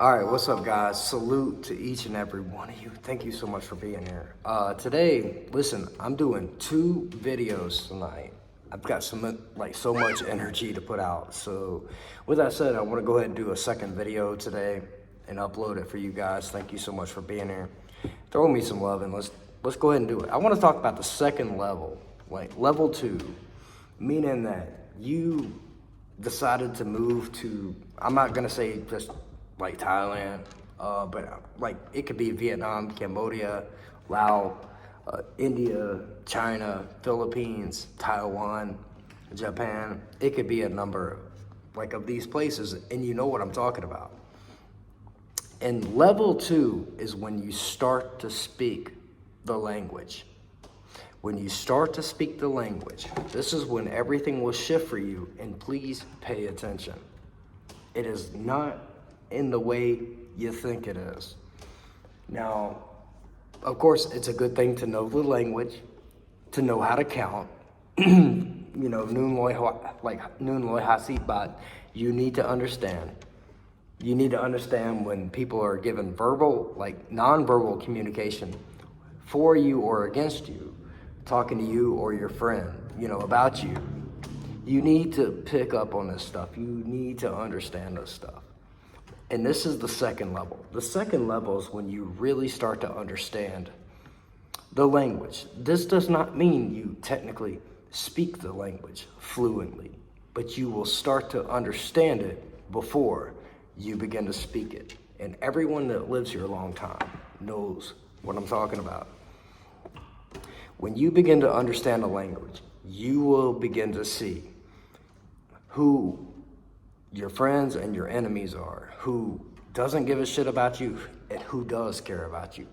All right, what's up, guys? Salute to each and every one of you. Thank you so much for being here. Today, listen, I'm doing 2 videos tonight. I've got so much energy to put out. So, with that said, I want to go ahead and do a second video today and upload it for you guys. Thank you so much for being here. Throw me some love and let's go ahead and do it. I want to talk about the second level, like level 2, meaning that you decided to move to, I'm not gonna say just like Thailand, but like it could be Vietnam, Cambodia, Laos, India, China, Philippines, Taiwan, Japan. It could be a number like of these places, and you know what I'm talking about. And level 2 is when you start to speak the language. When you start to speak the language, this is when everything will shift for you, and please pay attention. It is not in the way you think it is. Now, of course, it's a good thing to know the language, to know how to count. You know, noon loy hasit bat. You need to understand. You need to understand when people are given verbal, like nonverbal communication for you or against you, talking to you or your friend, you know, about you. You need to pick up on this stuff. You need to understand this stuff. And this is the second level. The second level is when you really start to understand the language. This does not mean you technically speak the language fluently, but you will start to understand it before you begin to speak it. And everyone that lives here a long time knows what I'm talking about. When you begin to understand the language, you will begin to see who your friends and your enemies are, who doesn't give a shit about you and who does care about you.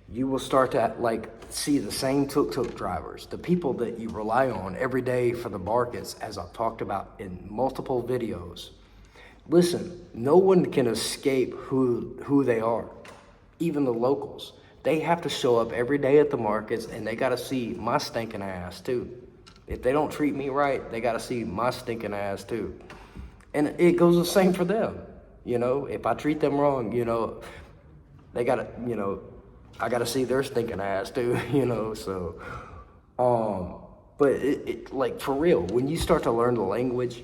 You will start to see the same tuk-tuk drivers, the people that you rely on every day for the markets, as I've talked about in multiple videos. Listen, no one can escape who they are, even the locals. They have to show up every day at the markets, and they got to see my stinking ass too. If they don't treat me right, they got to see my stinking ass too. And it goes the same for them. You know, if I treat them wrong, you know, they got to, you know, I got to see their stinking ass too, you know, so. But like for real, when you start to learn the language,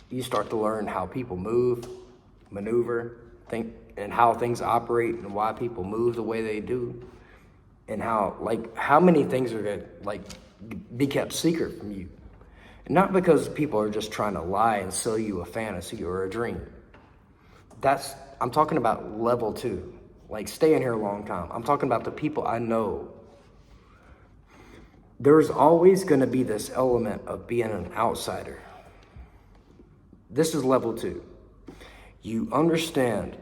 you start to learn how people move, maneuver, think, and how things operate and why people move the way they do, and how many things are gonna be kept secret from you. Not because people are just trying to lie and sell you a fantasy or a dream. I'm talking about level 2, like staying here a long time. I'm talking about the people I know. There's always gonna be this element of being an outsider. This is level 2. You understand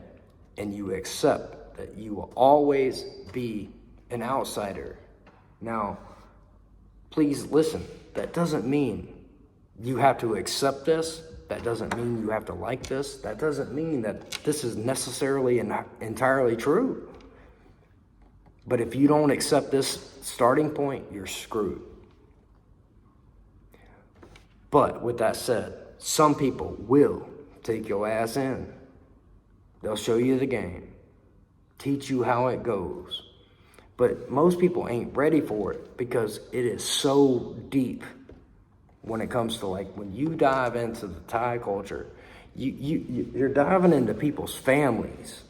and you accept that you will always be an outsider. Now, please listen, that doesn't mean you have to accept this. That doesn't mean you have to like this. That doesn't mean that this is necessarily entirely true. But if you don't accept this starting point, you're screwed. But with that said, some people will take your ass in. They'll show you the game, teach you how it goes. But most people ain't ready for it because it is so deep when it comes to when you dive into the Thai culture, you're diving into people's families.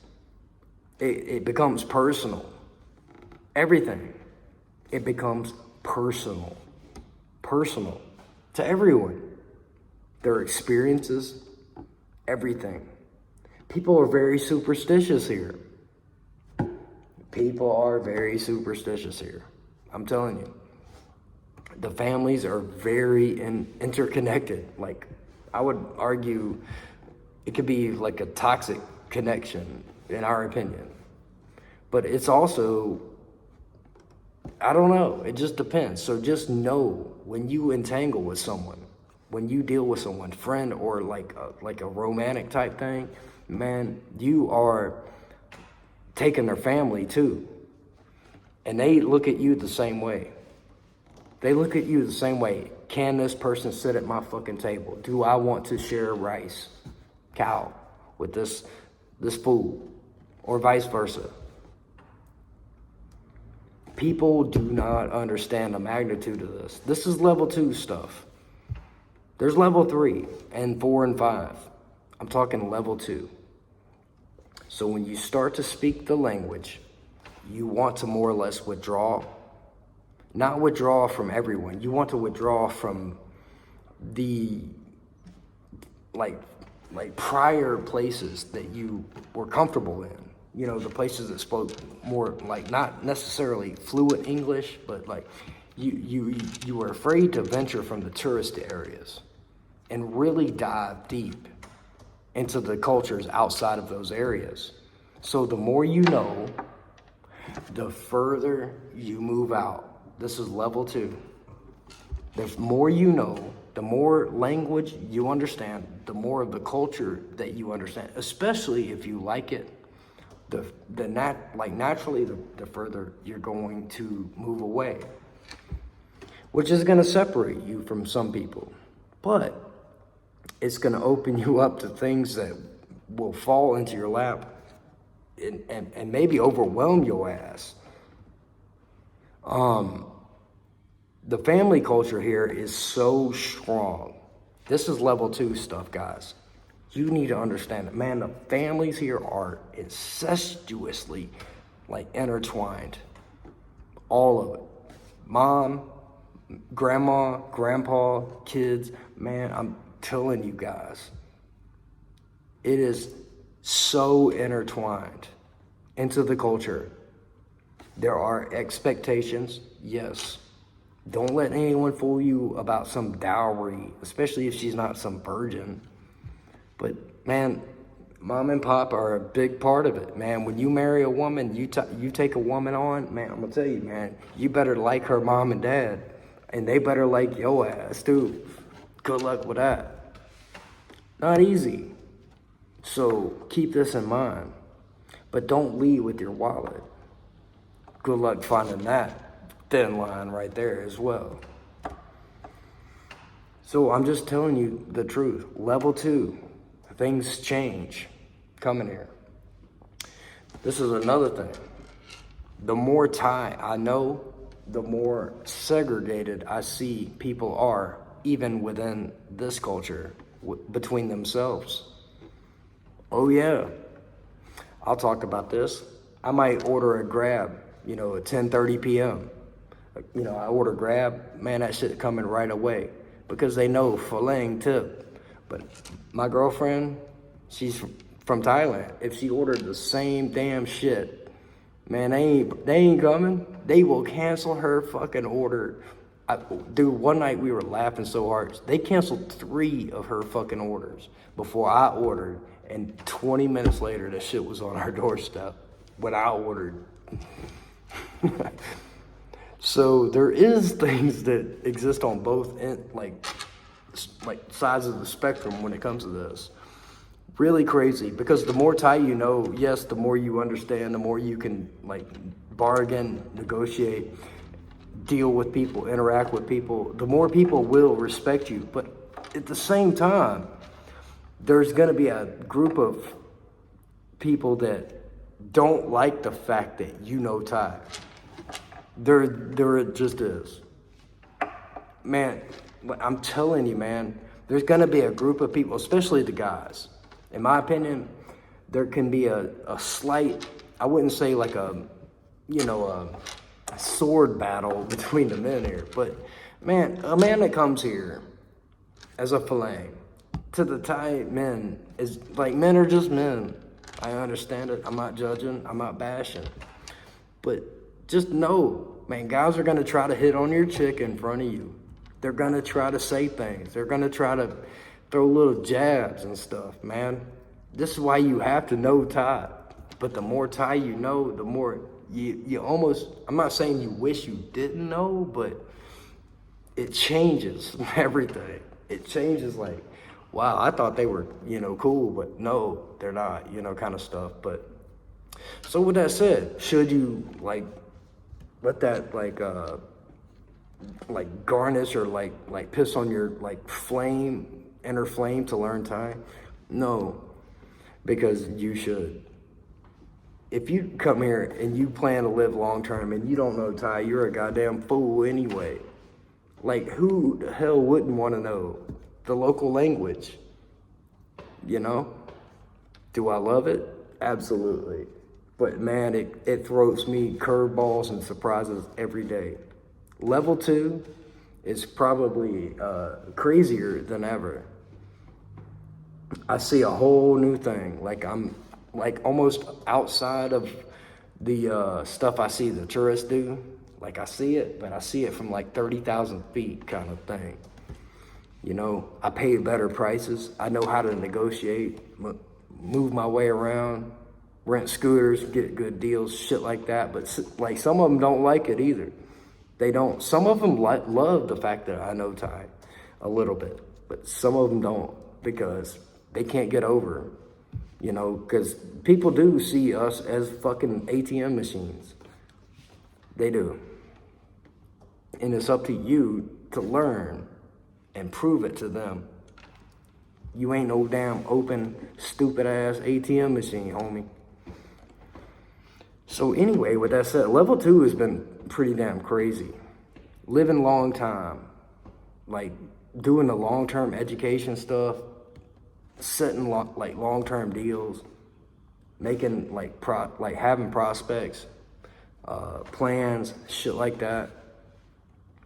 It becomes personal. Everything. It becomes personal. Personal to everyone. Their experiences, everything. People are very superstitious here. People are very superstitious here. I'm telling you. The families are very interconnected. Like, I would argue it could be like a toxic connection, in our opinion. But it's also, I don't know, it just depends. So just know when you entangle with someone, when you deal with someone, friend or like a romantic type thing, man, you are taking their family too. And they look at you the same way. They look at you the same way. Can this person sit at my fucking table? Do I want to share rice, cow, with this this fool, or vice versa. People do not understand the magnitude of this. This is level 2 stuff. There's level 3 and 4 and 5. I'm talking level 2. So when you start to speak the language, you want to more or less withdraw. Not withdraw from everyone. You want to withdraw from the like prior places that you were comfortable in. You know, the places that spoke more like not necessarily fluent English, but like you were afraid to venture from the tourist areas and really dive deep into the cultures outside of those areas. So the more you know, the further you move out. This is level 2. The more you know, the more language you understand, the more of the culture that you understand, especially if you like it. Naturally, the further you're going to move away, which is going to separate you from some people, but it's going to open you up to things that will fall into your lap and maybe overwhelm your ass. The family culture here is so strong. This is level 2 stuff, guys. You need to understand it. Man, the families here are incestuously intertwined. All of it. Mom, grandma, grandpa, kids. Man, I'm telling you guys, it is so intertwined into the culture. There are expectations, yes. Don't let anyone fool you about some dowry, especially if she's not some virgin. But man, mom and pop are a big part of it, man. When you marry a woman, you take a woman on, man, I'm gonna tell you, man, you better like her mom and dad, and they better like your ass too. Good luck with that. Not easy. So keep this in mind, but don't lead with your wallet. Good luck finding that thin line right there as well. So I'm just telling you the truth. Level 2. Things change coming here. This is another thing. The more Thai I know, the more segregated I see people are, even within this culture, between themselves. Oh yeah, I'll talk about this. I might order a Grab, at 10:30 p.m. I order Grab, man, that shit coming right away because they know Falang tip. But my girlfriend, she's from Thailand. If she ordered the same damn shit, man, they ain't coming. They will cancel her fucking order. Dude, one night we were laughing so hard. They canceled 3 of her fucking orders before I ordered. And 20 minutes later, that shit was on our doorstep when I ordered. So there is things that exist on both sides of the spectrum when it comes to this. Really crazy, because the more Thai you know, yes, the more you understand, the more you can bargain, negotiate, deal with people, interact with people, the more people will respect you. But at the same time, there's going to be a group of people that don't like the fact that you know Thai. There it just is. Man, I'm telling you, man, there's going to be a group of people, especially the guys. In my opinion, there can be a slight, I wouldn't say a sword battle between the men here. But, man, a man that comes here as a Falang to the Thai men is men are just men. I understand it. I'm not judging. I'm not bashing. But just know, man, guys are going to try to hit on your chick in front of you. They're going to try to say things. They're going to try to throw little jabs and stuff, man. This is why you have to know Thai. But the more Thai you know, the more you almost, I'm not saying you wish you didn't know, but it changes everything. It changes wow, I thought they were, cool, but no, they're not, kind of stuff. But so with that said, should you let that garnish or piss on your inner flame to learn Thai? No. because you should. If you come here and you plan to live long term and you don't know Thai, you're a goddamn fool anyway. Like, who the hell wouldn't want to know the local language? You know? Do I love it? Absolutely. But man, it throws me curveballs and surprises every day. Level 2 is probably crazier than ever. I see a whole new thing. Like, I'm like almost outside of the stuff I see the tourists do. Like, I see it, but I see it from like 30,000 feet kind of thing. You know, I pay better prices. I know how to negotiate, move my way around, rent scooters, get good deals, shit like that. But like, some of them don't like it either. They don't. Some of them love the fact that I know Thai a little bit, but some of them don't, because they can't get over, you know, because people do see us as fucking ATM machines. They do. And it's up to you to learn and prove it to them. You ain't no damn open, stupid ass ATM machine, homie. So anyway, with that said, level 2 has been pretty damn crazy. Living long time, like doing the long-term education stuff, setting like long-term deals, making like having prospects, plans, shit like that.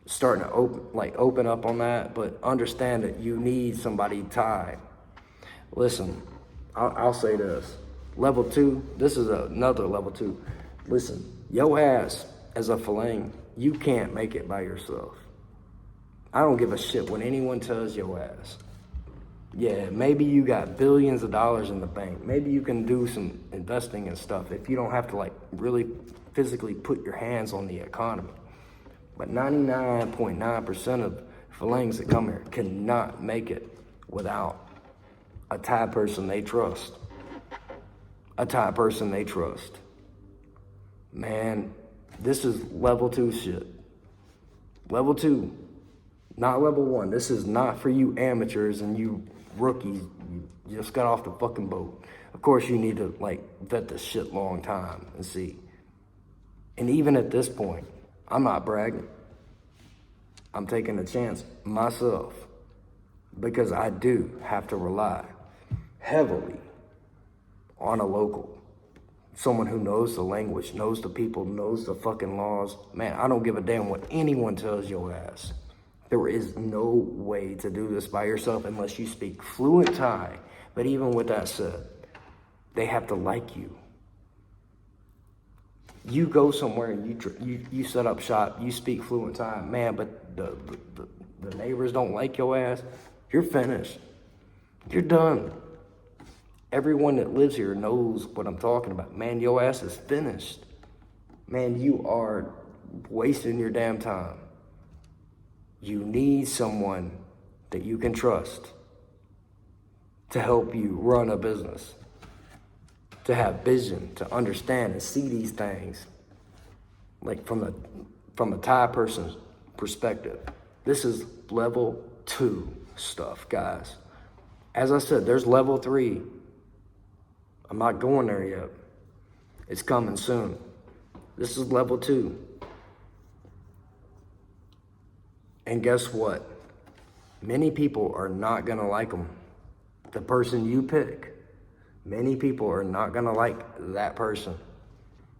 Starting to open up on that, but understand that you need somebody Thai. Listen, I'll say this. Level 2, this is another level 2. Listen, your ass as a Falang, you can't make it by yourself. I don't give a shit what anyone tells your ass. Yeah, maybe you got billions of dollars in the bank. Maybe you can do some investing and stuff if you don't have to like really physically put your hands on the economy. But 99.9% of Falangs that come here cannot make it without a Thai person they trust. A Thai person they trust. Man, this is level 2 shit. Level 2, not level 1. This is not for you amateurs and you rookies. You just got off the fucking boat. Of course, you need to like vet this shit long time and see. And even at this point, I'm not bragging. I'm taking a chance myself because I do have to rely heavily on a local. Someone who knows the language, knows the people, knows the fucking laws. Man, I don't give a damn what anyone tells your ass. There is no way to do this by yourself unless you speak fluent Thai. But even with that said, they have to like you. You go somewhere and you set up shop, you speak fluent Thai, man, but the neighbors don't like your ass, you're finished. You're done. Everyone that lives here knows what I'm talking about. Man, your ass is finished. Man, you are wasting your damn time. You need someone that you can trust to help you run a business, to have vision, to understand and see these things, like from a Thai person's perspective. This is level 2 stuff, guys. As I said, there's level 3. I'm not going there yet. It's coming soon. This is level 2. And guess what? Many people are not gonna like them. The person you pick. Many people are not gonna like that person.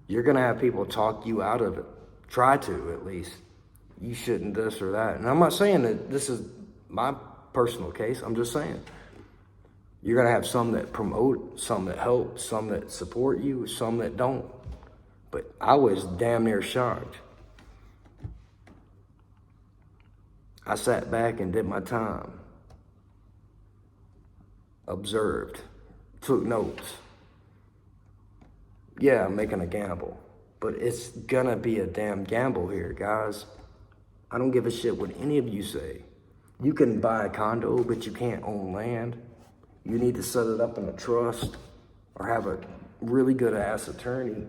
You're gonna have people talk you out of it. Try to, at least. You shouldn't this or that. And I'm not saying that this is my personal case. I'm just saying. You're gonna have some that promote, some that help, some that support you, some that don't. But I was damn near shocked. I sat back and did my time. Observed. Took notes. Yeah, I'm making a gamble. But it's gonna be a damn gamble here, guys. I don't give a shit what any of you say. You can buy a condo, but you can't own land. You need to set it up in a trust or have a really good ass attorney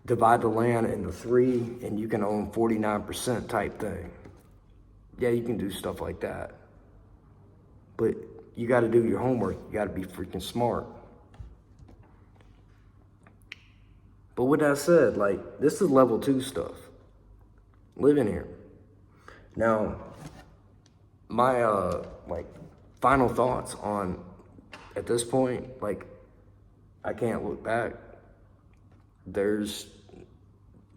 divide the land into 3 and you can own 49% type thing. Yeah, you can do stuff like that. But you got to do your homework. You got to be freaking smart. But with that said, like, this is level 2 stuff. Living here. Now, my, like, final thoughts on, at this point, like, I can't look back. There's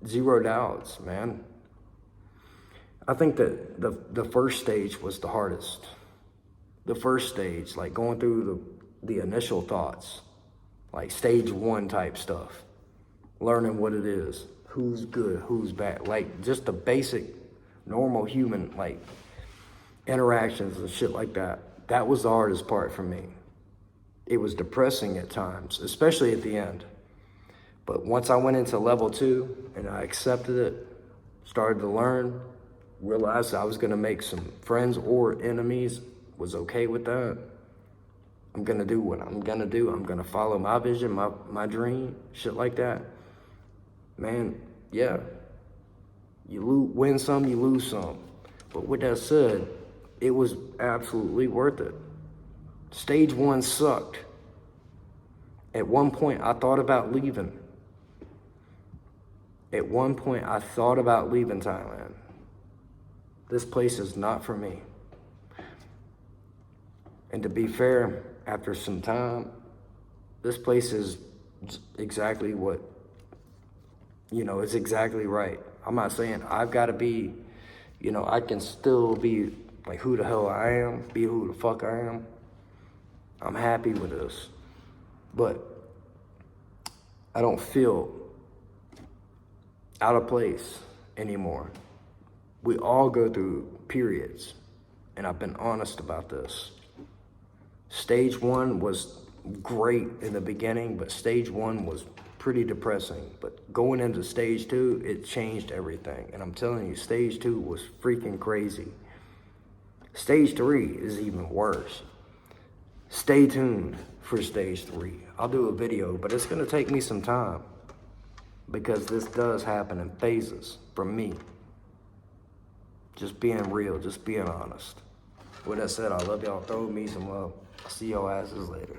zero doubts, man. I think that the first stage was the hardest. The first stage, like going through the initial thoughts, like stage 1 type stuff, learning what it is, who's good, who's bad, like just the basic normal human like interactions and shit like that. That was the hardest part for me. It was depressing at times, especially at the end. But once I went into level 2 and I accepted it, started to learn, realized I was gonna make some friends or enemies, was okay with that. I'm gonna do what I'm gonna do. I'm gonna follow my vision, my dream, shit like that. Man, yeah. You win some, you lose some. But with that said, it was absolutely worth it. Stage 1 sucked. At one point, I thought about leaving. At one point, I thought about leaving Thailand. This place is not for me. And to be fair, after some time, this place is exactly what, it's exactly right. I'm not saying I've got to be, I can still be like who the hell I am, be who the fuck I am. I'm happy with this. But I don't feel out of place anymore. We all go through periods, and I've been honest about this. Stage 1 was great in the beginning, but stage 1 was pretty depressing. But going into stage 2, it changed everything. And I'm telling you, stage 2 was freaking crazy. Stage 3 is even worse. Stay tuned for stage 3. I'll do a video, but it's gonna take me some time because this does happen in phases for me. Just being real, just being honest. With that said, I love y'all. Throw me some love. I'll see y'all asses later.